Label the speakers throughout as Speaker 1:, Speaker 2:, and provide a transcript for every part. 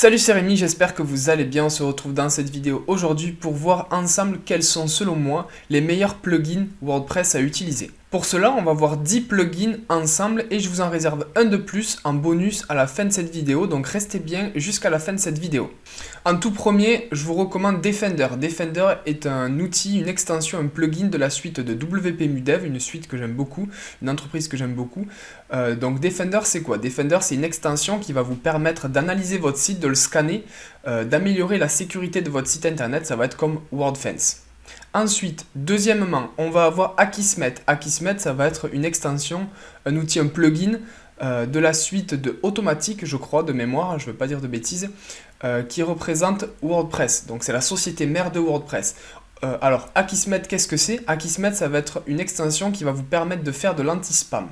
Speaker 1: Salut, c'est Rémi, j'espère que vous allez bien. On se retrouve dans cette vidéo aujourd'hui pour voir ensemble quels sont selon moi les meilleurs plugins WordPress à utiliser. Pour cela, on va voir 10 plugins ensemble et je vous en réserve un de plus en bonus à la fin de cette vidéo, donc restez bien jusqu'à la fin de cette vidéo. En tout premier, je vous recommande Defender. Defender est un outil, une extension, un plugin de la suite de WP Mudev, une suite que j'aime beaucoup, une entreprise que j'aime beaucoup. Donc Defender, c'est quoi? Defender, c'est une extension qui va vous permettre d'analyser votre site, de le scanner, d'améliorer la sécurité de votre site internet. Ça va être comme WordFence. Ensuite, deuxièmement, on va avoir Akismet. Akismet, ça va être une extension, un outil, un plugin de la suite de Automatic, je crois, de mémoire, je ne veux pas dire de bêtises, qui représente WordPress. Donc c'est la société mère de WordPress. Alors, Akismet, qu'est-ce que c'est? Akismet, ça va être une extension qui va vous permettre de faire de l'anti-spam.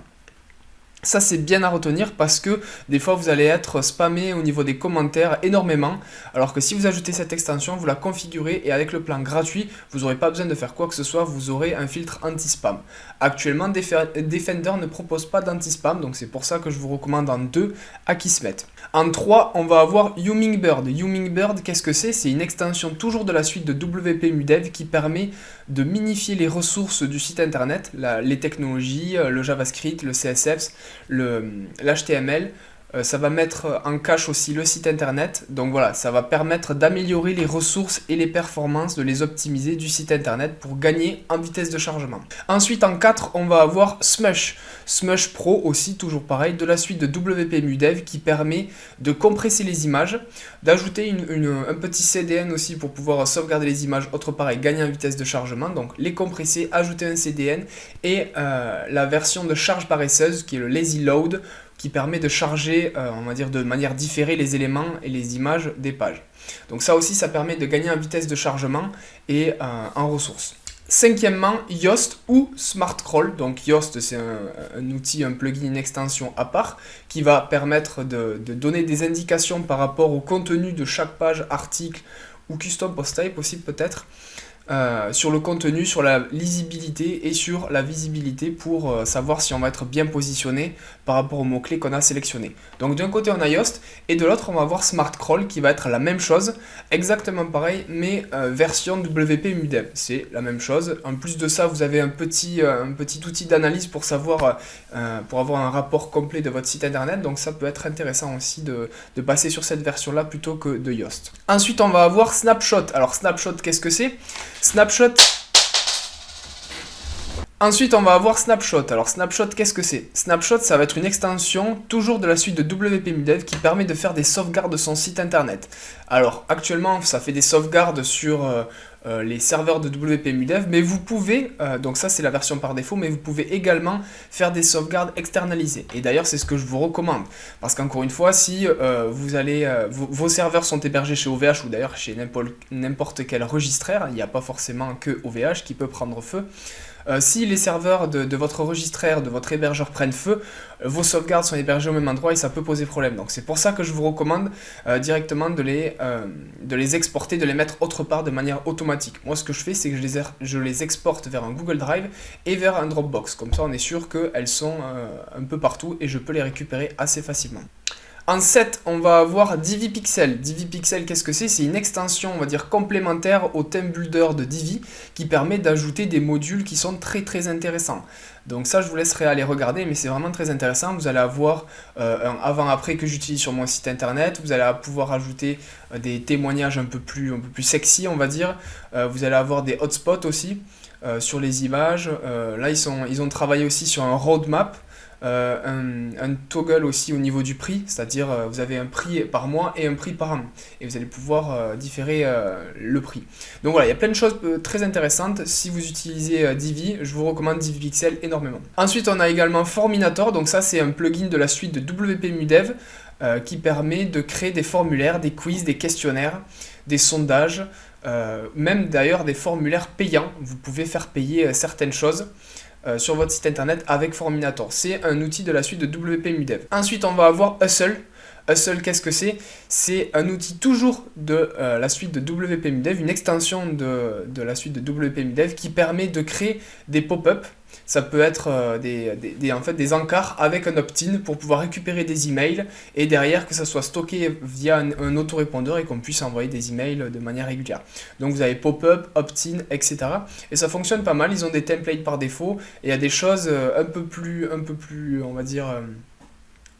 Speaker 1: Ça, c'est bien à retenir parce que des fois, vous allez être spammé au niveau des commentaires énormément. Alors que si vous ajoutez cette extension, vous la configurez et avec le plan gratuit, vous n'aurez pas besoin de faire quoi que ce soit. Vous aurez un filtre anti-spam. Actuellement, Defender ne propose pas d'anti-spam. Donc, c'est pour ça que je vous recommande en 2 Akismet. En 3, on va avoir Hummingbird. Hummingbird, qu'est-ce que c'est? C'est une extension toujours de la suite de WP Mudev qui permet de minifier les ressources du site internet, les technologies, le JavaScript, le CSS, l'HTML. Ça va mettre en cache aussi le site internet. Donc voilà, ça va permettre d'améliorer les ressources et les performances, de les optimiser du site internet pour gagner en vitesse de chargement. Ensuite, en 4, on va avoir Smush. Smush Pro aussi, toujours pareil, de la suite de WP Mudev qui permet de compresser les images, d'ajouter un petit CDN aussi pour pouvoir sauvegarder les images, autre pareil, gagner en vitesse de chargement. Donc les compresser, ajouter un CDN et la version de charge paresseuse qui est le Lazy Load, qui permet de charger, on va dire de manière différée, les éléments et les images des pages. Donc ça aussi, ça permet de gagner en vitesse de chargement et en ressources. Cinquièmement, Yoast ou SmartCrawl. Donc Yoast, c'est un outil, un plugin, une extension à part qui va permettre de donner des indications par rapport au contenu de chaque page, article ou custom post type aussi peut-être. Sur le contenu, sur la lisibilité et sur la visibilité pour savoir si on va être bien positionné par rapport aux mots-clés qu'on a sélectionnés. Donc d'un côté on a Yoast et de l'autre on va avoir SmartCrawl qui va être la même chose, exactement pareil, mais version WP Mudev. C'est la même chose. En plus de ça, vous avez un petit outil d'analyse pour savoir, pour avoir un rapport complet de votre site internet. Donc ça peut être intéressant aussi de passer sur cette version-là plutôt que de Yoast. Ensuite on va avoir Snapshot. Alors Snapshot, qu'est-ce que c'est? Snapshot. Ensuite, on va avoir Snapshot. Alors, Snapshot, qu'est-ce que c'est? Snapshot, ça va être une extension, toujours de la suite de WP Mudev, qui permet de faire des sauvegardes de son site internet. Alors, actuellement, ça fait des sauvegardes sur les serveurs de WP Mudev, mais vous pouvez, donc ça c'est la version par défaut, mais vous pouvez également faire des sauvegardes externalisées. Et d'ailleurs, c'est ce que je vous recommande. Parce qu'encore une fois, si vos serveurs sont hébergés chez OVH ou d'ailleurs chez n'importe quel registraire, il n'y a pas forcément que OVH qui peut prendre feu. Si les serveurs de votre registraire, de votre hébergeur prennent feu, vos sauvegardes sont hébergées au même endroit et ça peut poser problème. Donc c'est pour ça que je vous recommande directement de les exporter, de les mettre autre part de manière automatique. Moi ce que je fais, c'est que je les exporte vers un Google Drive et vers un Dropbox. Comme ça on est sûr qu'elles sont un peu partout et je peux les récupérer assez facilement. En 7, on va avoir Divi Pixel. Divi Pixel, qu'est-ce que c'est? C'est une extension, on va dire, complémentaire au theme builder de Divi qui permet d'ajouter des modules qui sont très très intéressants. Donc ça, je vous laisserai aller regarder, mais c'est vraiment très intéressant. Vous allez avoir un avant-après que j'utilise sur mon site internet. Vous allez pouvoir ajouter des témoignages un peu plus sexy, on va dire. Vous allez avoir des hotspots aussi sur les images. Là, ils ont travaillé aussi sur un roadmap. Un toggle aussi au niveau du prix, c'est-à-dire vous avez un prix par mois et un prix par an et vous allez pouvoir différer le prix. Donc voilà, il y a plein de choses très intéressantes. Si vous utilisez Divi, je vous recommande Divi Pixel énormément. Ensuite on a également Forminator, donc ça c'est un plugin de la suite de WP Mudev qui permet de créer des formulaires, des quiz, des questionnaires, des sondages, même d'ailleurs des formulaires payants. Vous pouvez faire payer certaines choses sur votre site internet avec Forminator. C'est un outil de la suite de WP Mudev. Ensuite, on va avoir Hustle. Hustle, qu'est-ce que c'est? C'est un outil toujours de la suite de WP Mudev, une extension de la suite de WP Mudev qui permet de créer des pop-up Ça peut être en fait, des encarts avec un opt-in pour pouvoir récupérer des emails et derrière que ça soit stocké via un autorépondeur et qu'on puisse envoyer des emails de manière régulière. Donc vous avez pop-up, opt-in, etc. Et ça fonctionne pas mal, ils ont des templates par défaut et il y a des choses un peu plus on va dire,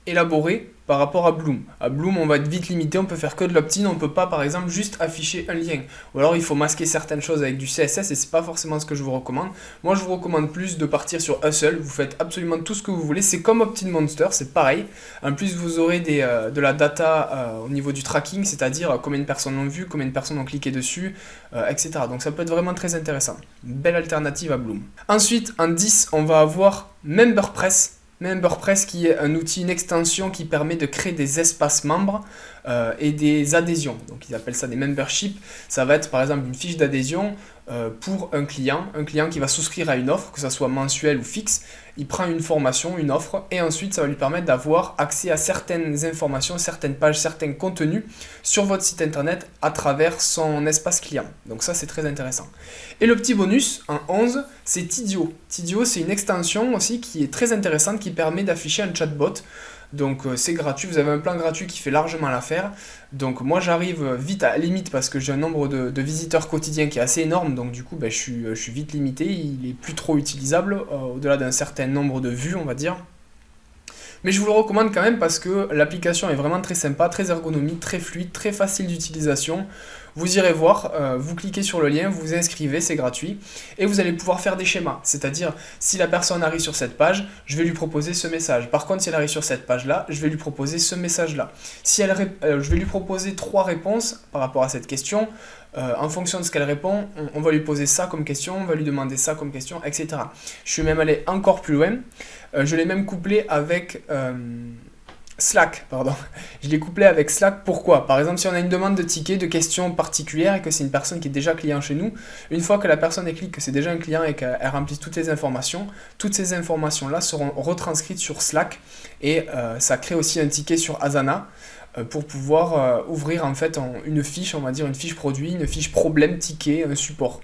Speaker 1: élaboré par rapport à Bloom. À Bloom, on va être vite limité, on peut faire que de l'opt-in, on peut pas par exemple juste afficher un lien. Ou alors il faut masquer certaines choses avec du CSS et c'est pas forcément ce que je vous recommande. Moi je vous recommande plus de partir sur Hustle, vous faites absolument tout ce que vous voulez, c'est comme Opt-in Monster, c'est pareil. En plus vous aurez de la data au niveau du tracking, c'est-à-dire combien de personnes l'ont vu, combien de personnes ont cliqué dessus, etc. Donc ça peut être vraiment très intéressant. Belle alternative à Bloom. Ensuite, en 10, on va avoir MemberPress. MemberPress qui est un outil, une extension qui permet de créer des espaces membres et des adhésions. Donc ils appellent ça des memberships. Ça va être par exemple une fiche d'adhésion pour un client qui va souscrire à une offre, que ce soit mensuelle ou fixe. Il prend une formation, une offre, et ensuite ça va lui permettre d'avoir accès à certaines informations, certaines pages, certains contenus sur votre site internet à travers son espace client. Donc ça c'est très intéressant. Et le petit bonus, en 11, c'est Tidio. Tidio c'est une extension aussi qui est très intéressante, qui permet d'afficher un chatbot. Donc c'est gratuit, vous avez un plan gratuit qui fait largement l'affaire. Donc moi j'arrive vite à la limite parce que j'ai un nombre de visiteurs quotidiens qui est assez énorme. Donc du coup je suis vite limité, il est plus trop utilisable au-delà d'un certain nombre de vues on va dire. Mais je vous le recommande quand même parce que l'application est vraiment très sympa, très ergonomique, très fluide, très facile d'utilisation. Vous irez voir, vous cliquez sur le lien, vous vous inscrivez, c'est gratuit. Et vous allez pouvoir faire des schémas. C'est-à-dire, si la personne arrive sur cette page, je vais lui proposer ce message. Par contre, si elle arrive sur cette page-là, je vais lui proposer ce message-là. Si je vais lui proposer 3 réponses par rapport à cette question. En fonction de ce qu'elle répond, on va lui poser ça comme question, on va lui demander ça comme question, etc. Je suis même allé encore plus loin. Je l'ai même couplé avec Slack, pardon. Je l'ai couplé avec Slack, pourquoi? Par exemple, si on a une demande de ticket, de questions particulières et que c'est une personne qui est déjà client chez nous, une fois que la personne clique que c'est déjà un client et qu'elle remplit toutes ces informations-là seront retranscrites sur Slack et ça crée aussi un ticket sur Asana pour pouvoir ouvrir en fait une fiche, on va dire une fiche produit, une fiche problème, ticket, un support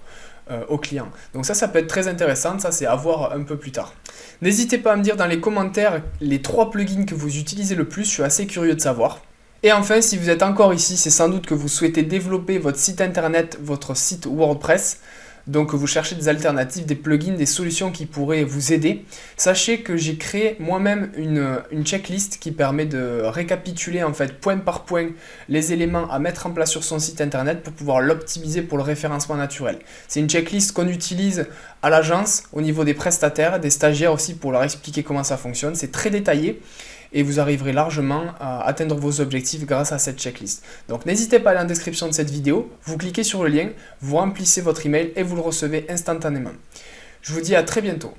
Speaker 1: au client. Donc ça peut être très intéressant, ça c'est à voir un peu plus tard. N'hésitez pas à me dire dans les commentaires les 3 plugins que vous utilisez le plus, je suis assez curieux de savoir. Et enfin, si vous êtes encore ici, c'est sans doute que vous souhaitez développer votre site internet, votre site WordPress. Donc vous cherchez des alternatives, des plugins, des solutions qui pourraient vous aider. Sachez que j'ai créé moi-même une checklist qui permet de récapituler en fait point par point les éléments à mettre en place sur son site internet pour pouvoir l'optimiser pour le référencement naturel. C'est une checklist qu'on utilise à l'agence au niveau des prestataires, des stagiaires aussi pour leur expliquer comment ça fonctionne. C'est très détaillé. Et vous arriverez largement à atteindre vos objectifs grâce à cette checklist. Donc n'hésitez pas à aller en description de cette vidéo, vous cliquez sur le lien, vous remplissez votre email et vous le recevez instantanément. Je vous dis à très bientôt.